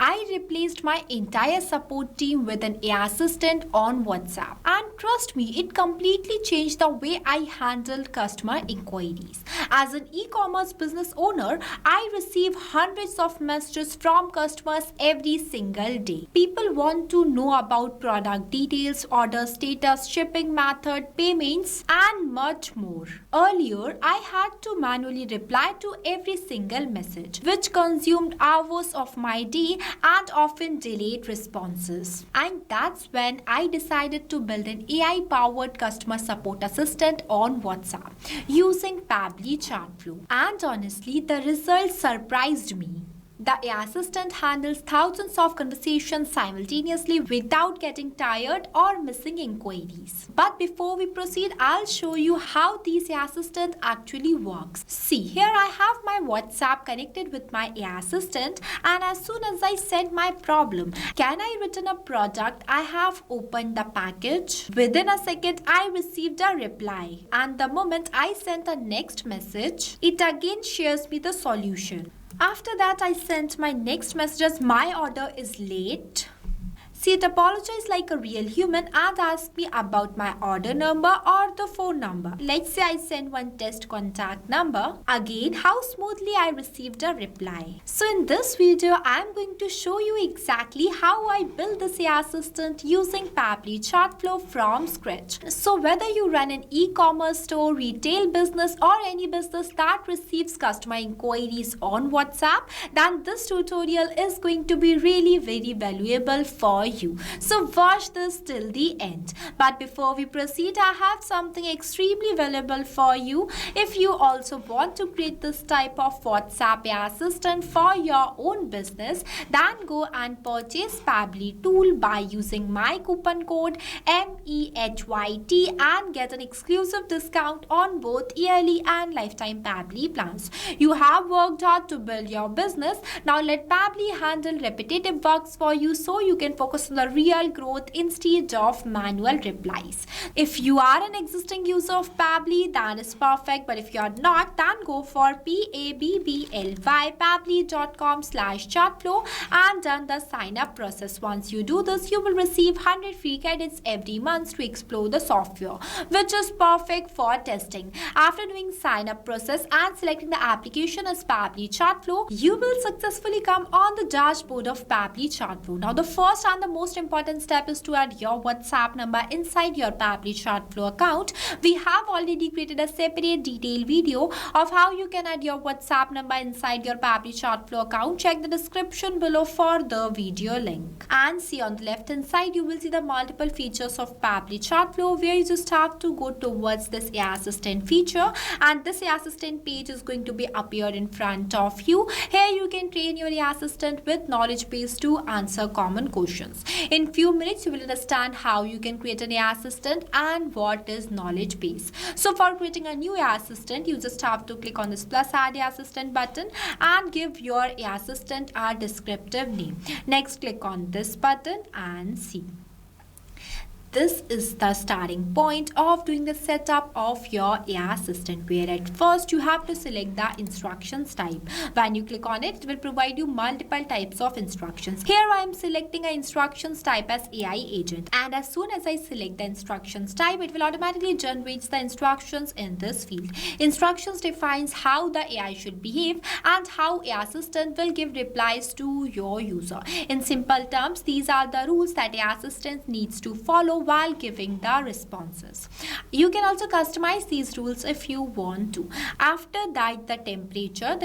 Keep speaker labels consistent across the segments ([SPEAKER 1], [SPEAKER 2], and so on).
[SPEAKER 1] I replaced my entire support team with an AI assistant on WhatsApp. And trust me, it completely changed the way I handled customer inquiries. As an e-commerce business owner, I receive hundreds of messages from customers every single day. People want to know about product details, order status, shipping method, payments, and much more. Earlier, I had to manually reply to every single message, which consumed hours of my day and often delayed responses. And that's when I decided to build an AI-powered customer support assistant on WhatsApp using Pabbly Chatflow. And honestly, the results surprised me. The AI assistant handles thousands of conversations simultaneously without getting tired or missing inquiries. But before we proceed, I'll show you how this AI assistant actually works. See, here I have my WhatsApp connected with my AI assistant, and as soon as I send my problem, can I return a product? I have opened the package. Within a second, I received a reply. And the moment I sent the next message, it again shares me the solution. After that, I sent my next message as my order is late. See, it apologized like a real human and asked me about my order number or the phone number. Let's say I send one test contact number. Again, how smoothly I received a reply. So in this video, I'm going to show you exactly how I built this AI assistant using Pabbly Chatflow from scratch. So whether you run an e-commerce store, retail business, or any business that receives customer inquiries on WhatsApp, then this tutorial is going to be really very valuable for you. So watch this till the end. But before we proceed, I have something extremely valuable for you. If you also want to create this type of WhatsApp AI assistant for your own business, then go and purchase Pabbly tool by using my coupon code MEHYT and get an exclusive discount on both yearly and lifetime Pabbly plans. You have worked hard to build your business. Now let Pabbly handle repetitive works for you so you can focus on the real growth instead of manual replies. If you are an existing user of Pabbly, that is perfect. But if you are not, then go for pabbly.com/chatflow and done the sign up process. Once you do this, you will receive 100 free credits every month to explore the software, which is perfect for testing. After doing sign up process and selecting the application as Pabbly Chatflow, you will successfully come on the dashboard of Pabbly Chatflow. Now the first and the most important step is to add your WhatsApp number inside your Pabbly Chatflow account. We have already created a separate detailed video of how you can add your WhatsApp number inside your Pabbly Chatflow account. Check the description below for the video link. And see, on the left hand side, you will see the multiple features of Pabbly Chatflow, where you just have to go towards this AI assistant feature, and this AI assistant page is going to be appeared in front of you. Here you can train your AI assistant with knowledge base to answer common questions. In few minutes, you will understand how you can create an AI assistant and what is knowledge base. So for creating a new AI assistant, you just have to click on this plus add AI assistant button and give your AI assistant a descriptive name. Next, click on this button and see. This is the starting point of doing the setup of your AI assistant, where at first you have to select the instructions type. When you click on it, it will provide you multiple types of instructions. Here I am selecting an instructions type as AI agent, and as soon as I select the instructions type, it will automatically generate the instructions in this field. Instructions defines how the AI should behave and how AI assistant will give replies to your user. In simple terms, these are the rules that AI assistant needs to follow while giving the responses. You can also customize these rules if you want to. After that, the temperature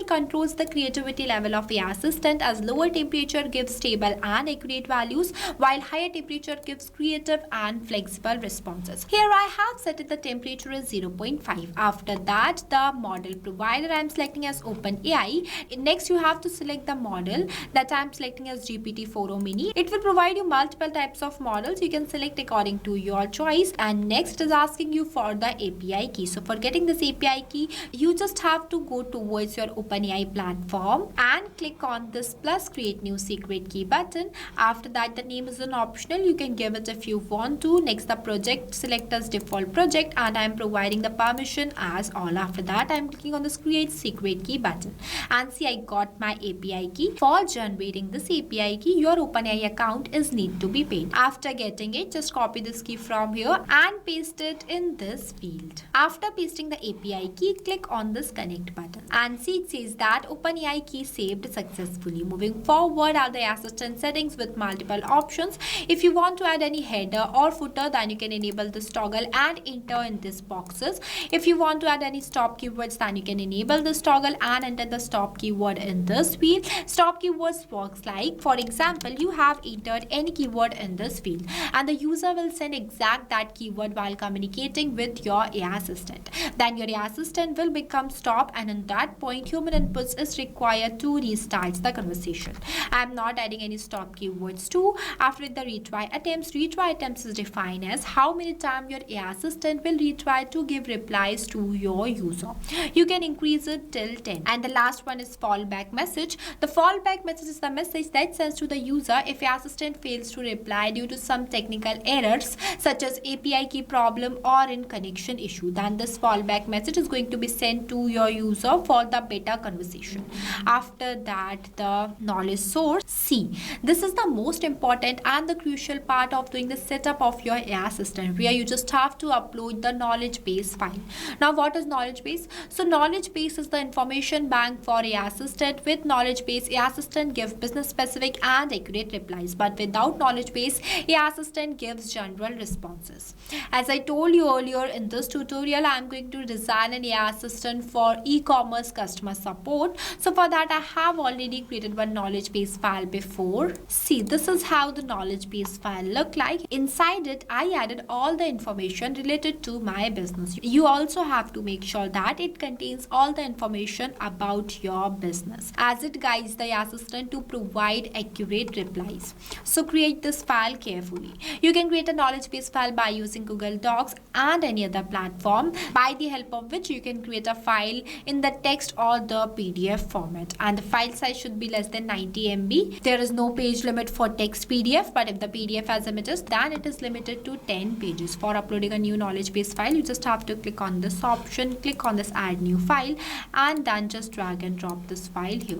[SPEAKER 1] controls the creativity level of AI assistant, as lower temperature gives stable and accurate values, while higher temperature gives creative and flexible responses. Here I have set it the temperature as 0.5. After that, the model provider I am selecting as OpenAI. Next, you have to select the model that I am selecting as GPT-4o Mini. It will provide you multiple types of models. You can select according to your choice. And next is asking you for the API key. So for getting this API key, you just have to go towards your OpenAI platform and click on this plus create new secret key button. After that, the name is an optional. You can give it if you want to. Next, the project, select as default project, and I'm providing the permission as all. After that, I'm clicking on this create secret key button, and see, I got my API key. For generating this API key, your OpenAI account is need to be paid. After getting it, just copy this key from here and paste it in this field. After pasting the API key, click on this connect button, and see, it says that OpenAI key saved successfully. Moving forward are the assistant settings with multiple options. If you want to add any header or footer, then you can enable this toggle and enter in these boxes. If you want to add any stop keywords, then you can enable this toggle and enter the stop keyword in this field. Stop keywords works like, for example, you have entered any keyword in this field and the user will send exact that keyword while communicating with your AI assistant. Then your AI assistant will become stop, and in that point human inputs is required to restart the conversation. I am not adding any stop keywords too. After the retry attempts is defined as how many times your AI assistant will retry to give replies to your user. You can increase it till 10. And the last one is fallback message. The fallback message is the message that sends to the user if your assistant fails to reply due to some technical errors such as API key problem or in connection issue. Then this fallback message is going to be sent to your user for the better conversation. After that, the knowledge source. See, this is the most important and the crucial part of doing the setup of your AI assistant, where you just have to upload the knowledge base file. Now, what is knowledge base? So knowledge base is the information bank for AI assistant. With knowledge base, AI assistant gives business specific and accurate replies, but without knowledge base, AI assistant gives general responses. As I told you earlier in this tutorial, I am going to design an AI assistant for e-commerce customer support. So for that, I have already created one knowledge base file before. See, this is how the knowledge base file look like. Inside it, I added all the information related to my business. You also have to make sure that it contains all the information about your business, as it guides the assistant to provide accurate replies. So create this file carefully. You can create a knowledge base file by using Google Docs and any other platform, by the help of which you can create a file in the text or the PDF format, and the file size should be less than 90 MB. There is no page limit for text PDF, but if the PDF has images, then it is limited to 10 pages. For uploading a new knowledge base file, you just have to click on this option, click on this add new file, and then just drag and drop this file here.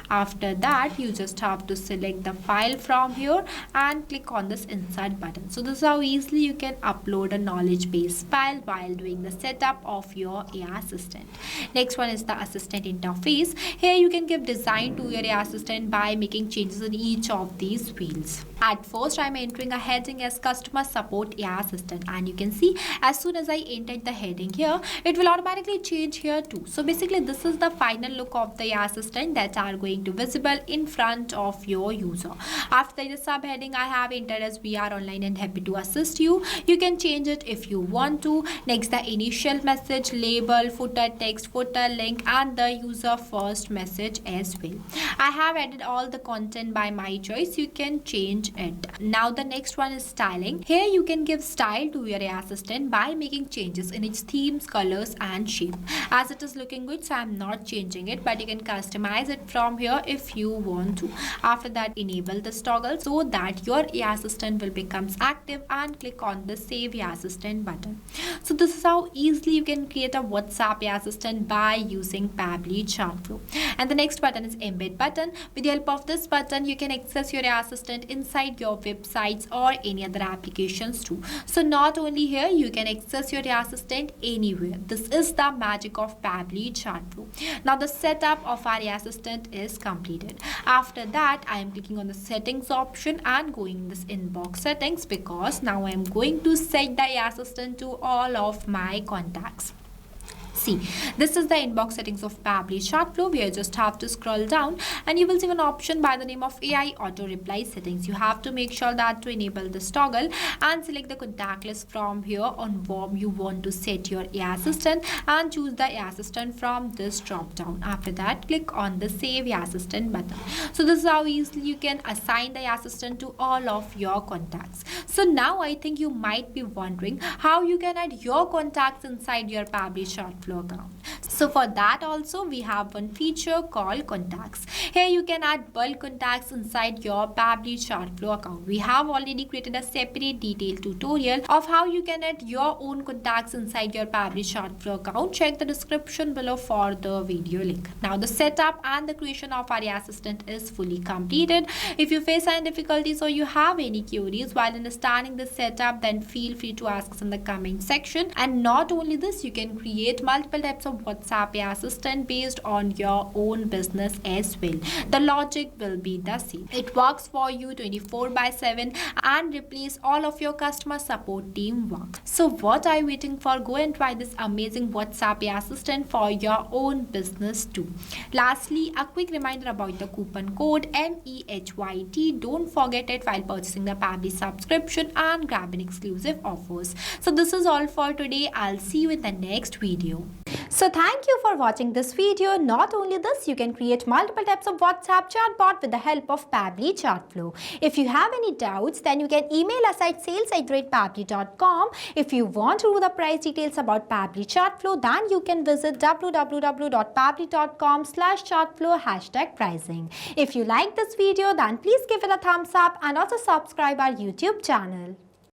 [SPEAKER 1] After that, you just have to select the file from here and click on this insert button. So this is how easily you can upload a knowledge base file while doing the setup of your AI assistant. Next one is the assistant interface. Here you can give design to your AI assistant by making changes in each of these fields. At first, I am entering a heading as customer support AI assistant, and you can see as soon as I entered the heading here, it will automatically change here too. So basically, this is the final look of the AI assistant that are going to visible in front of your user. After the subheading, I have entered as we are online and happy to assist you. You can change it if you want to. Next, the initial message, label, footer text, footer link, and the user first message as well. I have added all the content by my choice. You can change it. Now the next one is styling. Here you can give style to your AI assistant by making changes in its themes, colors, and shape. As it is looking good, so I'm not changing it, but you can customize it from here if you want to. After that, enable this toggle so that your AI assistant will become active, and click on the save AI assistant button. So this is how easily you can create a WhatsApp AI assistant by using Pabbly Chatflow. And the next button is embed button. With the help of this button, you can access your AI assistant inside your websites or any other applications too. So not only here, you can access your AI assistant anywhere. This is the magic of Pabbly Chatflow. Now the setup of our AI assistant is completed. After that, I am clicking on the settings option and going in this inbox settings, because now I am going to set the AI assistant to all of my contacts. See, this is the inbox settings of Pabbly Chatflow, where you just have to scroll down and you will see one option by the name of AI auto reply settings. You have to make sure that to enable this toggle and select the contact list from here on whom you want to set your AI assistant and choose the AI assistant from this drop down. After that, click on the save AI assistant button. So this is how easily you can assign the AI assistant to all of your contacts. So now I think you might be wondering how you can add your contacts inside your Pabbly Chatflow account. So for that also we have one feature called contacts. Here you can add bulk contacts inside your Pabbly Chatflow account. We have already created a separate detailed tutorial of how you can add your own contacts inside your Pabbly Chatflow account. Check the description below for the video link. Now the setup and the creation of our AI assistant is fully completed. If you face any difficulties or you have any queries while understanding the setup, then feel free to ask us in the comment section. And not only this, you can create multiple types of WhatsApp AI assistant based on your own business as well. The logic will be the same. It works for you 24/7 and replace all of your customer support team work. So what are you waiting for? Go and try this amazing WhatsApp AI assistant for your own business too. Lastly, a quick reminder about the coupon code MEHYT. Don't forget it while purchasing the Pabbly subscription and grabbing exclusive offers. So this is all for today. I'll see you in the next video.
[SPEAKER 2] So thank you for watching this video. Not only this, you can create multiple types of WhatsApp chatbot with the help of Pabbly Chatflow. If you have any doubts, then you can email us at sales@pabbly.com. If you want to know the price details about Pabbly Chatflow, then you can visit www.pabbly.com/chatflow #pricing. If you like this video, then please give it a thumbs up and also subscribe our YouTube channel.